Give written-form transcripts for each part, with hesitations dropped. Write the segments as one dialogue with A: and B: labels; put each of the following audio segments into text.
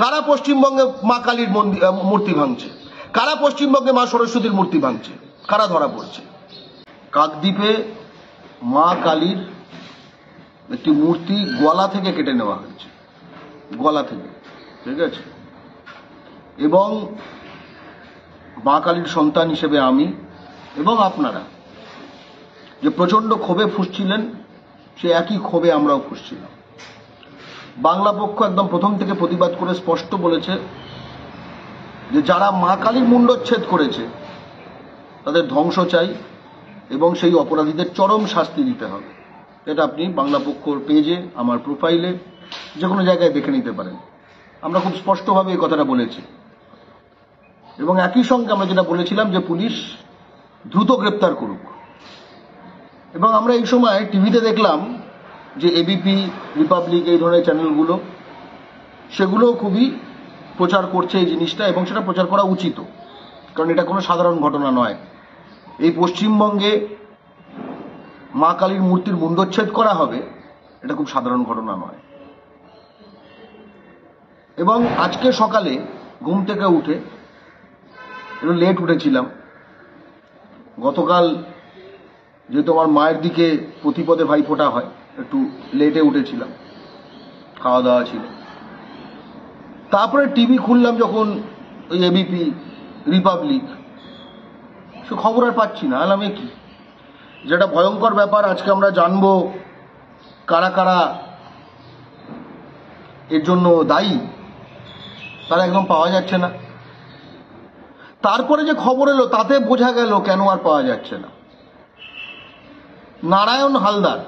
A: কারা পশ্চিমবঙ্গে মা কালীর মূর্তি ভাঙছে? কারা পশ্চিমবঙ্গে মা সরস্বতীর মূর্তি ভাঙছে? কারা ধরা পড়ছে? কাকদ্বীপে মা কালীর একটি মূর্তি গলা থেকে কেটে নেওয়া হয়েছে, গলা থেকে, ঠিক আছে? এবং মা কালীর সন্তান হিসেবে আমি এবং আপনারা যে প্রচন্ড ক্ষোভে ফুঁসছিলেন, সে একই ক্ষোভে আমরাও ফুঁসছিলাম। বাংলা পক্ষ একদম প্রথম থেকে প্রতিবাদ করে স্পষ্ট বলেছে যে যারা মা কালীর মুণ্ডচ্ছেদ করেছে তাদের ধ্বংস চাই এবং সেই অপরাধীদের চরম শাস্তি দিতে হবে। এটা আপনি বাংলা পক্ষর পেজে, আমার প্রোফাইলে, যে কোনো জায়গায় দেখে নিতে পারেন। আমরা খুব স্পষ্টভাবে এই কথাটা বলেছি এবং একই সঙ্গে আমরা যেটা বলেছিলাম যে পুলিশ দ্রুত গ্রেপ্তার করুক। এবং আমরা এই সময় টিভিতে দেখলাম যে এবিপি, রিপাবলিক, এই ধরনের চ্যানেলগুলো, সেগুলো খুবই প্রচার করছে এই জিনিসটা, এবং সেটা প্রচার করা উচিত, কারণ এটা কোনো সাধারণ ঘটনা নয়। এই পশ্চিমবঙ্গে মা কালীর মূর্তির মুণ্ডচ্ছেদ করা হবে, এটা খুব সাধারণ ঘটনা নয়। এবং আজকে সকালে ঘুম থেকে উঠে, একটু লেট উঠেছিলাম, গতকাল যেহেতু আমার মায়ের দিকে প্রতিপদে ভাইফোঁটা হয়, একটু লেটে উঠেছিলাম, খাওয়া দাওয়া ছিল। তারপরে টিভি খুললাম যখন, ওই এবিপি, রিপাবলিক, সে খবর আর পাচ্ছি না। আলামে কি, যেটা ভয়ঙ্কর ব্যাপার। আজকে আমরা জানবো কারা কারা এর জন্য দায়ী, তারা একদম পাওয়া যাচ্ছে না। তারপরে যে খবর এলো তাতে বোঝা গেল কেন আর পাওয়া যাচ্ছে না। নারায়ণ হালদার,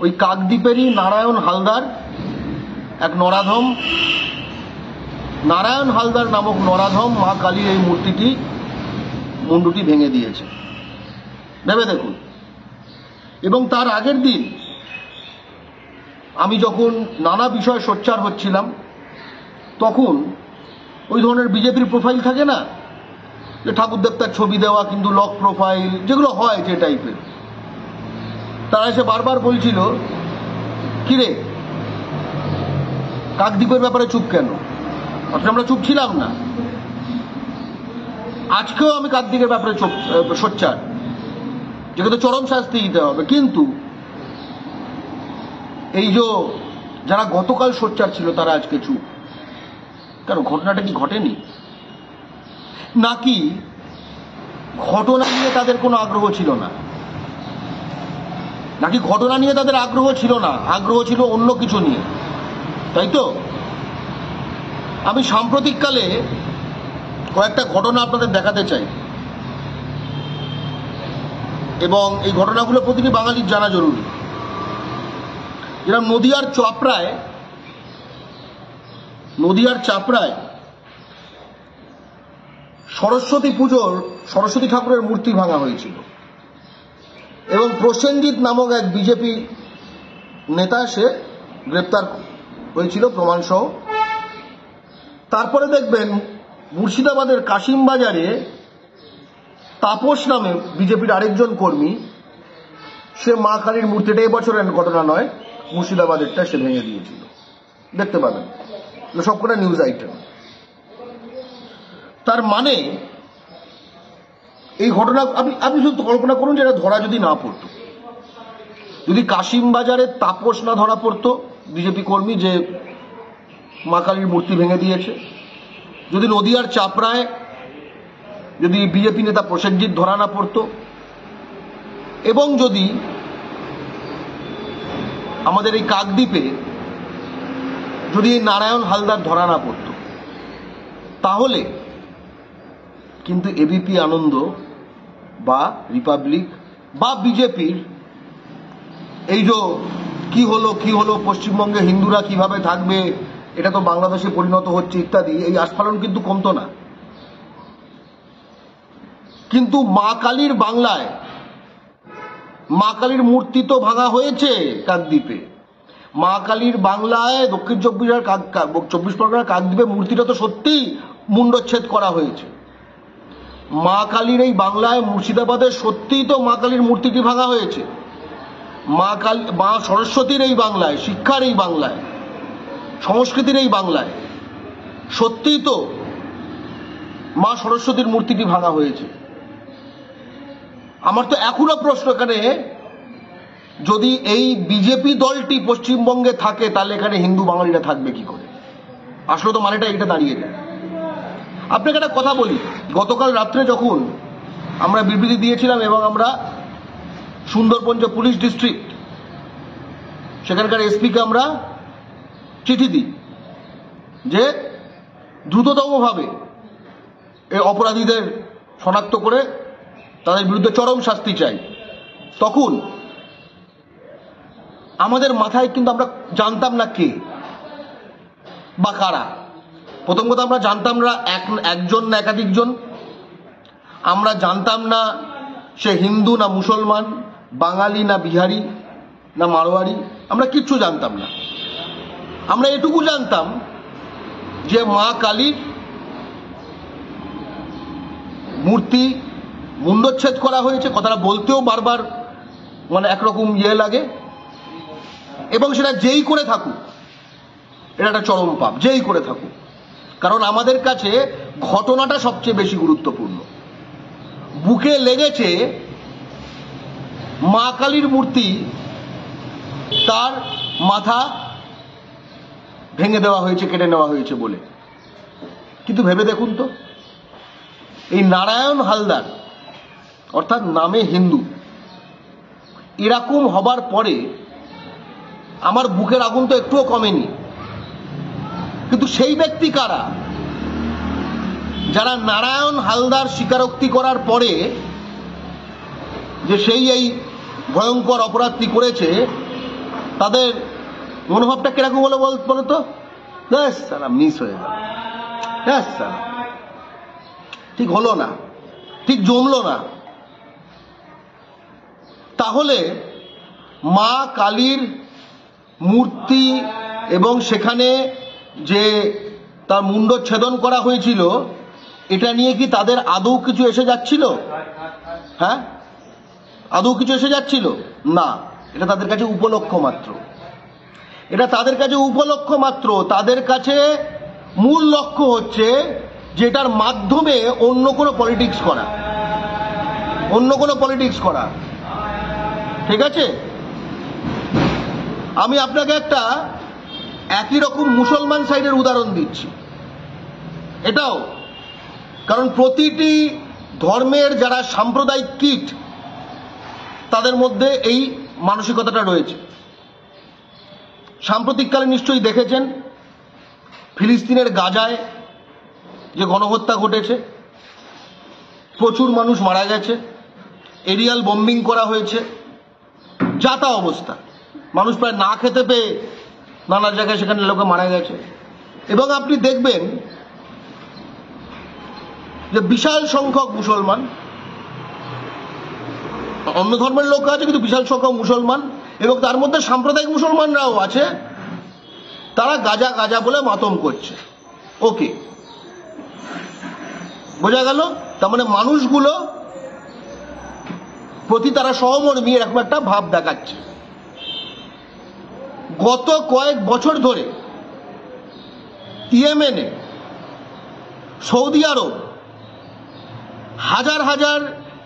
A: ওই কাকদ্বীপেরই নারায়ণ হালদার, এক নরাধম, নারায়ণ হালদার নামক নরাধম মা কালীর এই মূর্তিটি, মুন্ডুটি ভেঙে দিয়েছে, ভেবে দেখুন। এবং তার আগের দিন আমি যখন নানা বিষয়ে সোচ্চার হচ্ছিলাম, তখন ওই ধরনের বিজেপির প্রোফাইল থাকে না, যে ঠাকুর দেবতার ছবি দেওয়া কিন্তু লক প্রোফাইল, যেগুলো হয় যে টাইপের, তারা এসে বারবার বলছিল, কিরে কাকদ্বীপের ব্যাপারে চুপ কেন? অথচ আমরা চুপ ছিলাম না। আজকেও আমি কাকদ্বীপের ব্যাপারে সোচ্চার, যেখানে চরম শাস্তি দিতে হবে। কিন্তু এই যে যারা গতকাল সোচ্চার ছিল তারা আজকে চুপ কেন? ঘটনাটা কি ঘটেনি? নাকি ঘটনা নিয়ে তাদের কোনো আগ্রহ ছিল না? নাকি ঘটনা নিয়ে তাদের আগ্রহ ছিল না, আগ্রহ ছিল অন্য কিছু নিয়ে, তাই তো? আমি সাম্প্রতিককালে কয়েকটা ঘটনা আপনাদের দেখাতে চাই, এবং এই ঘটনাগুলো প্রতিটি বাঙালির জানা জরুরি। যেরকম নদিয়ার চাপড়ায় সরস্বতী পুজোর, সরস্বতী ঠাকুরের মূর্তি ভাঙা হয়েছিল এবং প্রসেনজিৎ নামক এক বিজেপি নেতা, সে গ্রেপ্তার হয়েছিল প্রমাণ সহ। তারপরে দেখবেন মুর্শিদাবাদের কাশিমবাজারে তাপস নামে বিজেপির আরেকজন কর্মী, সে মা কালীর মূর্তিটা, এবছরের ঘটনা নয়, মুর্শিদাবাদেরটা, সে ভেঙে দিয়েছিল। দেখতে পাবেন, সবকটা নিউজ আইটেম। তার মানে এই ঘটনা আপনি শুধু কল্পনা করুন যে এটা ধরা যদি না পড়ত, যদি কাশিমবাজারে তাপস না ধরা পড়তো, বিজেপি কর্মী যে মা কালীর মূর্তি ভেঙে দিয়েছে, যদি নদিয়ার চাপড়ায় যদি বিজেপি নেতা প্রসেনজিৎ ধরা না পড়তো, এবং যদি আমাদের এই কাকদ্বীপে যদি নারায়ণ হালদার ধরা না পড়তো, তাহলে কিন্তু এবিপি আনন্দ বা রিপাবলিক বা বিজেপির এই যে কি হলো পশ্চিমবঙ্গে হিন্দুরা কিভাবে থাকবে, এটা তো বাংলাদেশে পরিণত হচ্ছে ইত্যাদি, এই আস্ফালন কিন্তু কমতো না। কিন্তু মা কালীর বাংলায় মা কালীর মূর্তি তো ভাঙা হয়েছে কাকদ্বীপে। মা কালীর বাংলায় দক্ষিণ চব্বিশ পরগনার কাকদ্বীপে মূর্তিটা তো সত্যিই মুণ্ডচ্ছেদ করা হয়েছে। মা কালীর এই বাংলায়, মুর্শিদাবাদের সত্যিই তো মা কালীর মূর্তিটি ভাঙা হয়েছে। মা সরস্বতীর এই বাংলায়, শিক্ষার এই বাংলায়, সংস্কৃতির এই বাংলায় সত্যিই তো মা সরস্বতীর মূর্তিটি ভাঙা হয়েছে। আমার তো এখনো প্রশ্ন, এখানে যদি এই বিজেপি দলটি পশ্চিমবঙ্গে থাকে তাহলে এখানে হিন্দু বাঙালিরা থাকবে কি করে? আসলে তো মানেটা এটা দাঁড়িয়ে যায়। আপনাকে একটা কথা বলি, গতকাল রাত্রে যখন আমরা বিবৃতি দিয়েছিলাম এবং আমরা সুন্দরবন যে পুলিশ ডিস্ট্রিক্ট সেখানকার এসপিকে আমরা চিঠি দিই যে দ্রুততমভাবে এই অপরাধীদের শনাক্ত করে তাদের বিরুদ্ধে চরম শাস্তি চাই, তখন আমাদের মাথায় কিন্তু আমরা জানতাম না কে বা কারা। প্রথম কথা, আমরা জানতাম না একজন না একাধিকজন, আমরা জানতাম না সে হিন্দু না মুসলমান, বাঙালি না বিহারি না মারোয়ারি, আমরা কিচ্ছু জানতাম না। আমরা এটুকু জানতাম যে মা কালীর মূর্তি মুণ্ডচ্ছেদ করা হয়েছে, কথাটা বলতেও বারবার মানে একরকম লাগে, এবং সেটা যেই করে থাকুক এটা একটা চরম পাপ, যেই করে থাকুক। কারণ আমাদের কাছে ঘটনাটা সবচেয়ে বেশি গুরুত্বপূর্ণ। বুকে লেগেছে মা কালীর মূর্তি, তার মাথা ভেঙে দেওয়া হয়েছে, কেটে নেওয়া হয়েছে বলে। কিন্তু ভেবে দেখুন তো, এই নারায়ণ হালদার অর্থাৎ নামে হিন্দু, এরকম হবার পরে আমার বুকের আগুন তো একটুও কমেনি। কিন্তু সেই ব্যক্তি কারা যারা নারায়ণ হালদার স্বীকারোক্তি করার পরে যে সেই এই ভয়ঙ্কর অপরাধটি করেছে, তাদের মনোভাবটা কিরকম হলো বলতো? মিস হয়ে গেল, ঠিক হলো না, ঠিক জমলো না। তাহলে মা কালীর মূর্তি এবং সেখানে যে তার মুণ্ডচ্ছেদন করা হয়েছিল, এটা নিয়ে কি তাদের আদৌ কিছু এসে যাচ্ছিল? হ্যাঁ, আদৌ কিছু এসে যাচ্ছিল না। এটা তাদের কাছে উপলক্ষ মাত্র, এটা তাদের কাছে উপলক্ষ মাত্র। তাদের কাছে মূল লক্ষ্য হচ্ছে যে এটার মাধ্যমে অন্য কোনো পলিটিক্স করা, অন্য কোনো পলিটিক্স করা। ঠিক আছে, আমি আপনাকে একটা একই রকম মুসলমান সাইডের উদাহরণ দিচ্ছি। এটাও কারণ প্রতিটি ধর্মের যারা সাম্প্রদায়িক কীট তাদের মধ্যে এই মানসিকতাটা রয়েছে। সাম্প্রতিককালে নিশ্চয়ই দেখেছেন ফিলিস্তিনের গাজায় যে গণহত্যা ঘটেছে, প্রচুর মানুষ মারা গেছে, এরিয়াল বম্বিং করা হয়েছে, যা তা অবস্থা, মানুষ প্রায় না খেতে পেয়ে নানা জায়গায় সেখানে লোকে মারা গেছে। এবং আপনি দেখবেন যে বিশাল সংখ্যক মুসলমান, অন্য ধর্মের লোক আছে কিন্তু বিশাল সংখ্যক মুসলমান, এবং তার মধ্যে সাম্প্রদায়িক মুসলমানরাও আছে, তারা গাজা গাজা বলে মাতম করছে। ওকে, বোঝা গেল? তার মানে মানুষগুলো প্রতি তারা সহমর্মী এরকম একটা ভাব দেখাচ্ছে। গত কয়েক বছর ধরে ইয়েমেনে, সৌদি আরব, হাজার হাজার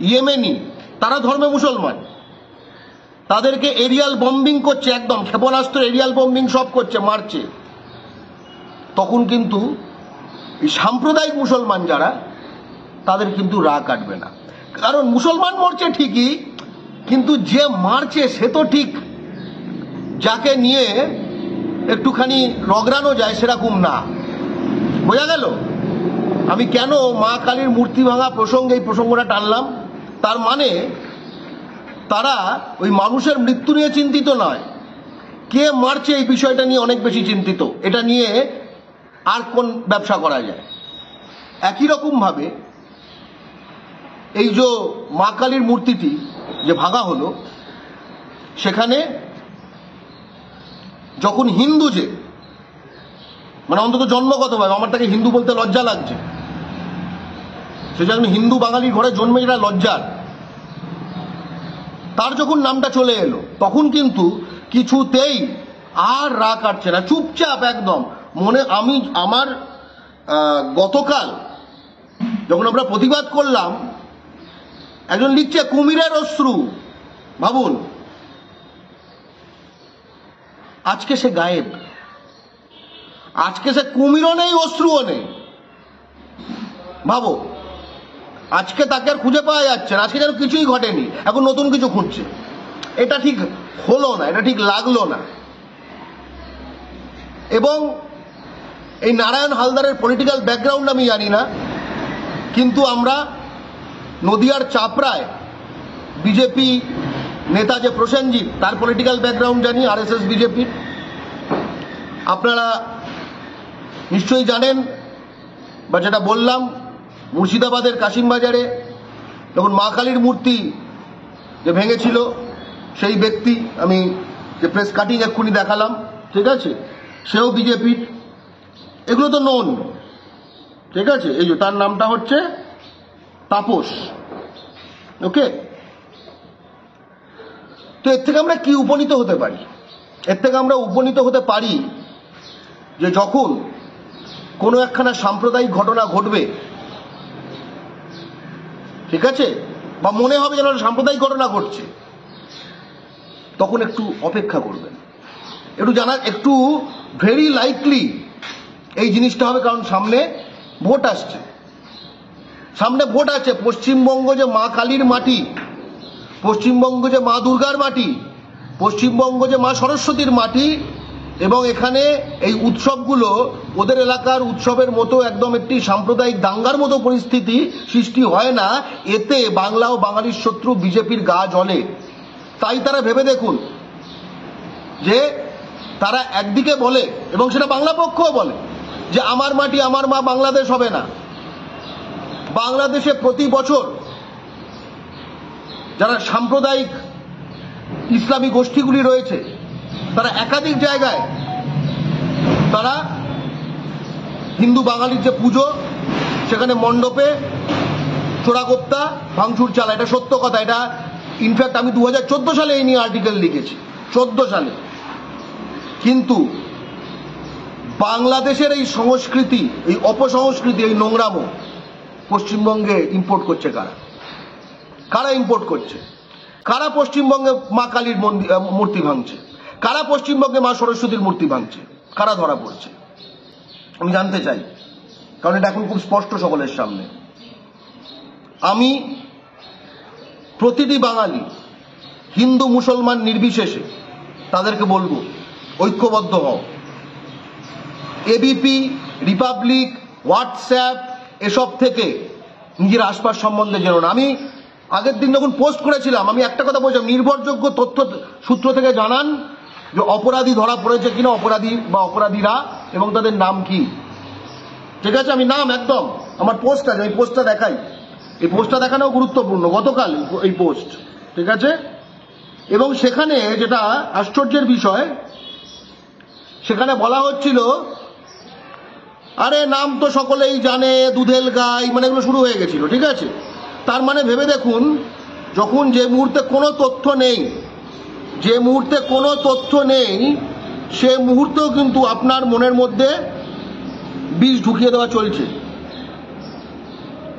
A: ইয়েমেনি, তারা ধর্মে মুসলমান, তাদেরকে এরিয়াল বম্বিং করছে, একদম ক্ষেপণাস্ত্র এরিয়াল বম্বিং সব করছে, মারছে। তখন কিন্তু এই সাম্প্রদায়িক মুসলমান যারা, তাদের কিন্তু রাগ কাটবে না। কারণ মুসলমান মরছে ঠিকই, কিন্তু যে মারছে সে তো ঠিক যাকে নিয়ে একটুখানি রগড়ানো যায় সেরকম না। বোঝা গেল? আমি কেন মা কালীর মূর্তি ভাঙা প্রসঙ্গে এই প্রসঙ্গটা টানলাম? তার মানে তারা ওই মানুষের মৃত্যু নিয়ে চিন্তিত নয়, কে মারছে এই বিষয়টা নিয়ে অনেক বেশি চিন্তিত, এটা নিয়ে আর কোন ব্যবসা করা যায়। একই রকম ভাবে এই যে মা কালীর মূর্তিটি যে ভাঙা হলো, সেখানে যখন হিন্দু, যে মানে অন্তত জন্মগতভাবে, আমার তাকে হিন্দু বলতে লজ্জা লাগছে, সে যখন হিন্দু বাঙালির ঘরে জন্মে, যেটা লজ্জার, তার যখন নামটা চলে এলো, তখন কিন্তু কিছুতেই আর রাগ কাটছে না, চুপচাপ একদম মনে। আমার গতকাল যখন আমরা প্রতিবাদ করলাম, একজন লিখছে কুমিরের অশ্রু, ভাবুন আজকে সে গায়েব, আজকে সে কুমিরও নেই অশ্রুও নেই। ভাবো, আজকে তাকে আর খুঁজে পাওয়া যাচ্ছে না, আজকে যেন কিছুই ঘটেনি, এখন নতুন কিছু খুঁজছে। এটা ঠিক হলো না, এটা ঠিক লাগলো না। এবং এই নারায়ণ হালদারের পলিটিক্যাল ব্যাকগ্রাউন্ড আমি জানি না, কিন্তু আমরা নদিয়ার চাপড়ায় বিজেপি নেতা যে প্রসেনজিৎ, তার পলিটিক্যাল ব্যাকগ্রাউন্ড জানি, আরএসএস বিজেপির। আপনারা নিশ্চয়ই জানেন, বা যেটা বললাম, মুর্শিদাবাদের কাশিমবাজারে যখন মা কালীর মূর্তি যে ভেঙেছিল সেই ব্যক্তি, আমি যে প্রেস কাটিং এক্ষুনি দেখালাম, ঠিক আছে, সেও বিজেপির। এগুলো তো নোন, ঠিক আছে। এই যে তার নামটা হচ্ছে তাপস, ওকে। তো এর থেকে আমরা কি উপনীত হতে পারি? এর থেকে আমরা উপনীত হতে পারি যে যখন কোনো একখানা সাম্প্রদায়িক ঘটনা ঘটবে, ঠিক আছে, বা মনে হবে যেন সাম্প্রদায়িক ঘটনা ঘটছে, তখন একটু অপেক্ষা করবেন, একটু জানা, একটু ভেরি লাইকলি এই জিনিসটা হবে, কারণ সামনে ভোট আসছে, সামনে ভোট আছে। পশ্চিমবঙ্গ যে মা কালীর মাটি, পশ্চিমবঙ্গ যে মা দুর্গার মাটি, পশ্চিমবঙ্গ যে মা সরস্বতীর মাটি, এবং এখানে এই উৎসবগুলো ওদের এলাকার উৎসবের মতো একদম একটি সাম্প্রদায়িক দাঙ্গার মতো পরিস্থিতি সৃষ্টি হয় না, এতে বাংলা ও বাঙালির শত্রু বিজেপির গা জ্বলে। তাই তারা ভেবে দেখুন যে তারা একদিকে বলে, এবং সেটা বাংলা পক্ষও বলে, যে আমার মাটি আমার মা, বাংলাদেশ হবে না। বাংলাদেশে প্রতি বছর যারা সাম্প্রদায়িক ইসলামী গোষ্ঠীগুলি রয়েছে, তারা একাধিক জায়গায় তারা হিন্দু বাঙালির যে পুজো, সেখানে মণ্ডপে চোরাগোপ্তা ভাঙচুর চালায়। এটা সত্য কথা। এটা ইনফ্যাক্ট আমি 2014 সালে এই নিয়ে আর্টিকেল লিখেছি, 14 সালে। কিন্তু বাংলাদেশের এই সংস্কৃতি, এই অপসংস্কৃতি, এই নোংরামো পশ্চিমবঙ্গে ইম্পোর্ট করছে কারা? কারা ইম্পোর্ট করছে? কারা পশ্চিমবঙ্গে মা কালীর মূর্তি ভাঙছে? কারা পশ্চিমবঙ্গে মা সরস্বতীর মূর্তি ভাঙছে? কারা ধরা পড়ছে? আমি জানতে চাই, কারণ এটা এখন খুব স্পষ্ট সকলের সামনে। আমি প্রতিটি বাঙালি, হিন্দু মুসলমান নির্বিশেষে তাদেরকে বলবো, ঐক্যবদ্ধ হও। এবিপি, রিপাবলিক, হোয়াটসঅ্যাপ এসব থেকে নিজের আশপাশ সম্বন্ধে জেনো না। আমি আগের দিন যখন পোস্ট করেছিলাম, আমি একটা কথা বলছিলাম, নির্ভরযোগ্য তথ্য সূত্র থেকে জানান যে অপরাধী ধরা পড়েছে কিনা, অপরাধী বা অপরাধীরা, এবং তাদের নাম কি। ঠিক আছে, আমি নাম একদম, আমার পোস্ট আছে, আমি পোস্টটা দেখাই। এই পোস্টটা দেখানোও গুরুত্বপূর্ণ, গতকাল এই পোস্ট, ঠিক আছে। এবং সেখানে যেটা আশ্চর্যের বিষয়, সেখানে বলা হচ্ছিল, আরে নাম তো সকলেই জানে, দুধেল গাই, মানে এগুলো শুরু হয়ে গেছিল, ঠিক আছে। তার মানে ভেবে দেখুন, যখন যে মুহূর্তে কোনো তথ্য নেই, যে মুহূর্তে কোনো তথ্য নেই, সে মুহূর্তেও কিন্তু আপনার মনের মধ্যে বিষ ঢুকিয়ে দেওয়া চলছে,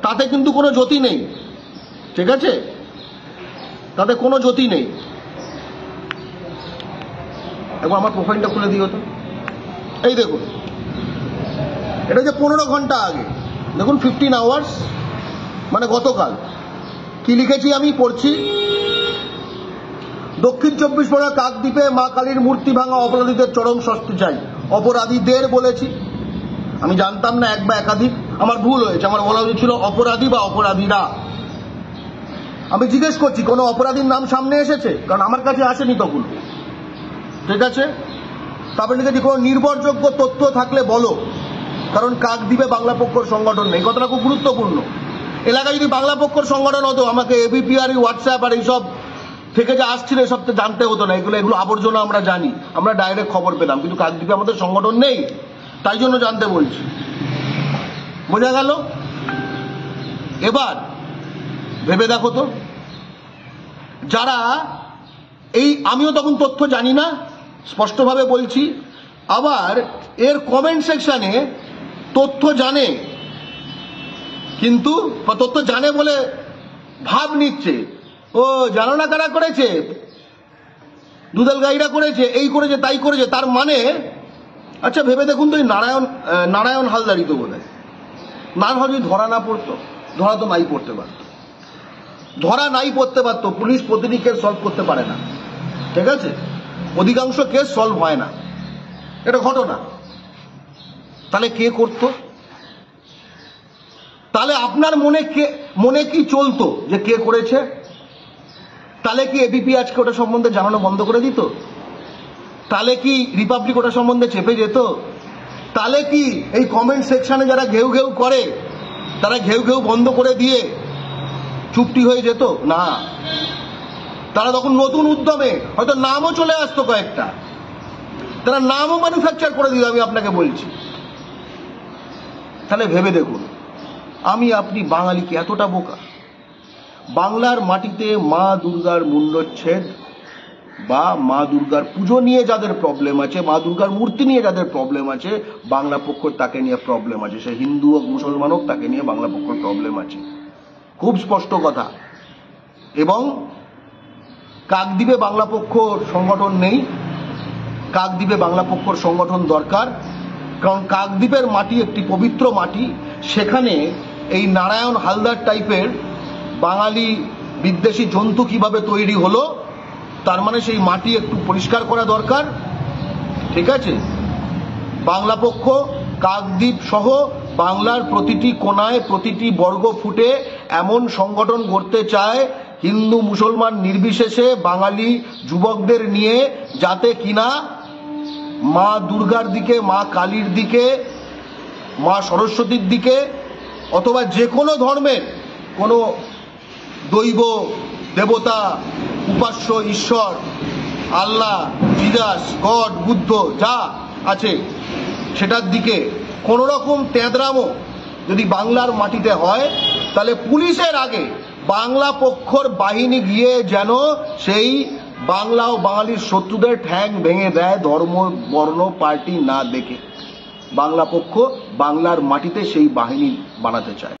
A: তাতে কিন্তু কোনো জ্যোতি নেই, ঠিক আছে, তাতে কোনো জ্যোতি নেই। একবার আমার প্রোফাইলটা খুলে দিও তো। এই দেখুন, এটা যে 15 ঘন্টা আগে, দেখুন 15 আওয়ার্স, মানে গতকাল। কি লিখেছি আমি পড়ছি, দক্ষিণ 24 পরগনা কাকদ্বীপে মা কালীর মূর্তি ভাঙা অপরাধীদের চরম শাস্তি চাই। অপরাধীদের বলেছি, আমি জানতাম না এক বা একাধিক, আমার ভুল হয়েছে, আমার বলা উচিত ছিল অপরাধী বা অপরাধীরা। আমি জিজ্ঞেস করছি কোনো অপরাধীর নাম সামনে এসেছে? কারণ আমার কাছে আসেনি তখন, ঠিক আছে। তারপরে লিখেছি কোনো নির্ভরযোগ্য তথ্য থাকলে বলো, কারণ কাকদ্বীপে বাংলা পক্ষর সংগঠন নেই। কথাটা খুব গুরুত্বপূর্ণ। এলাকায় যদি বাংলা পক্ষর সংগঠন হতো, আমাকে এবিপি আর হোয়াটসঅ্যাপ আর এইসব থেকে যে আসছিল এসব তো জানতে হতো না। এগুলো আবর্জনা আমরা জানি, আমরা ডাইরেক্ট খবর পেলাম, কিন্তু কাকদ্বীপে আমাদের সংগঠন নেই, তাই জন্য জানতে বলছি। বোঝা গেল? এবার ভেবে দেখো তো, যারা এই, আমিও তখন তথ্য জানি না, স্পষ্টভাবে বলছি। আবার এর কমেন্ট সেকশনে তথ্য জানে, কিন্তু তথ্য জানে বলে ভাব নিচ্ছে, ও জানো না কারা করেছে, দুধাল গাইরা করেছে, এই করেছে তাই করেছে, তার মানে আচ্ছা ভেবে দেখুন তো, নারায়ণ হালদারি তো বোধ হয়, না যদি ধরা না পড়তো, ধরা তো নাই পড়তে পারত, ধরা নাই পড়তে পারতো। পুলিশ প্রতিটি কেস সলভ করতে পারে না, ঠিক আছে, অধিকাংশ কেস সলভ হয় না, এটা ঘটনা। তাহলে কে করতো? তাহলে আপনার মনে কি চলতো যে কে করেছে? তাহলে কি এবিপি আজকে ওটা সম্বন্ধে জানানো বন্ধ করে দিত? তাহলে কি রিপাবলিক ওটা সম্বন্ধে চেপে যেত? তাহলে কি এই কমেন্ট সেকশনে যারা ঘেউ ঘেউ করে তারা ঘেউ ঘেউ বন্ধ করে দিয়ে চুপটি হয়ে যেত? না, তারা তখন নতুন উদ্যমে হয়তো নামও চলে আসতো, কয়েকটা তারা নামও ম্যানুফ্যাকচার করে দিল, আমি আপনাকে বলছি। তাহলে ভেবে দেখুন, আমি আপনি বাঙালি কি এতটা বোকা? বাংলার মাটিতে মা দুর্গার মুণ্ডচ্ছেদ বা মা দুর্গার পুজো নিয়ে যাদের প্রবলেম আছে, মা দুর্গার মূর্তি নিয়ে যাদের প্রবলেম আছে, বাংলা পক্ষ তাকে নিয়ে প্রবলেম আছে। সে হিন্দু হোক মুসলমান হোক, তাকে নিয়ে বাংলা পক্ষের প্রবলেম আছে, খুব স্পষ্ট কথা। এবং কাকদ্বীপে বাংলা পক্ষ সংগঠন নেই, কাকদ্বীপে বাংলা পক্ষর সংগঠন দরকার। কারণ কাকদ্বীপের মাটি একটি পবিত্র মাটি, সেখানে এই নারায়ণ হালদার টাইপের বাঙালি বিদ্বেষী জন্তু কিভাবে তৈরি হলো, তার মানে সেই মাটি একটু পরিষ্কার করা দরকার, ঠিক আছে। বাংলা পক্ষ কাকদ্বীপ সহ বাংলার প্রতিটি কোনায় প্রতিটি বর্গ ফুটে এমন সংগঠন গড়তে চায়, হিন্দু মুসলমান নির্বিশেষে বাঙালি যুবকদের নিয়ে, যাতে কিনা মা দুর্গার দিকে, মা কালীর দিকে, মা সরস্বতীর দিকে, অথবা যে কোনো ধর্মের কোনো দৈব দেবতা, উপাস্য ঈশ্বর, আল্লাহ, জিজাস, গড, বুদ্ধ যা আছে সেটার দিকে কোনো রকম তেঁদরামো যদি বাংলার মাটিতে হয়, তাহলে পুলিশের আগে বাংলা পক্ষর বাহিনী গিয়ে যেন সেই বাংলা ও বাঙালির শত্রুদের ঠ্যাং ভেঙে দেয়, ধর্ম বর্ণ পার্টি না দেখে। বাংলা পক্ষ বাংলার মাটিতে সেই বাহিনী বানাতে চায়।